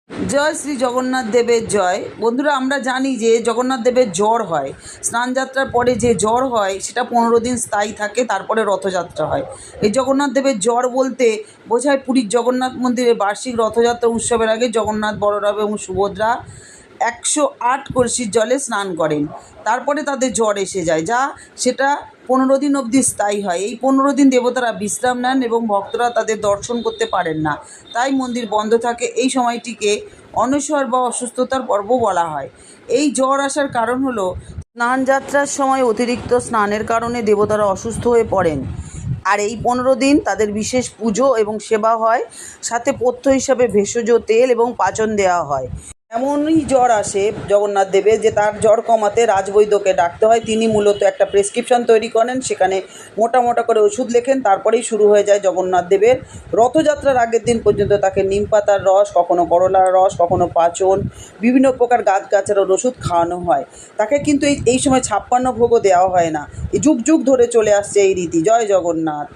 জয় শ্রী জগন্নাথ দেবের জয়। বন্ধুরা, আমরা জানি যে জগন্নাথ দেবের জ্বর হয়, স্নানযাত্রার পরে যে জ্বর হয় সেটা 15 দিন স্থায়ী থাকে, তারপরে রথযাত্রা হয়। এই জগন্নাথ দেবের জ্বর বলতে বোঝায় পুরীর জগন্নাথ মন্দিরে বার্ষিক রথযাত্রা উৎসবের আগে জগন্নাথ, বলরাম এবং সুভদ্রা 108 কলসির জলে স্নান করেন, তারপরে তাদের জ্বর এসে যায়, সেটা 15 দিন অবধি স্থায়ী হয়। এই 15 দিন দেবতারা বিশ্রাম নেন এবং ভক্তরা তাদের দর্শন করতে পারেন না, তাই মন্দির বন্ধ থাকে। এই সময়টিকে অনশর বা অসুস্থতার পর্ব বলা হয়। এই জ্বর আসার কারণ হলো স্নানযাত্রার সময় অতিরিক্ত স্নানের কারণে দেবতারা অসুস্থ হয়ে পড়েন, আর এই 15 দিন তাদের বিশেষ পুজো এবং সেবা হয়, সাথে পথ্য হিসাবে ভেষজ তেল এবং পাচন দেওয়া হয়। এমনই জ্বর আসে জগন্নাথ দেবের যে তার জ্বর কমাতে রাজবৈদ্যকে ডাকতে হয়। তিনি মূলত একটা প্রেসক্রিপশন তৈরি করেন, সেখানে মোটা মোটা করে ওষুধ লেখেন, তারপরেই শুরু হয়ে যায় জগন্নাথ দেবের রথযাত্রার আগের দিন পর্যন্ত তাকে নিম পাতার রস, কখনো করলার রস, কখনো পাচন, বিভিন্ন প্রকার গাছগাছার ওষুধ খাওয়ানো হয়। তাকে কিন্তু এই সময় 56 ভোগও দেওয়া হয় না। এই যুগ যুগ ধরে চলে আসছে এই রীতি। জয় জগন্নাথ।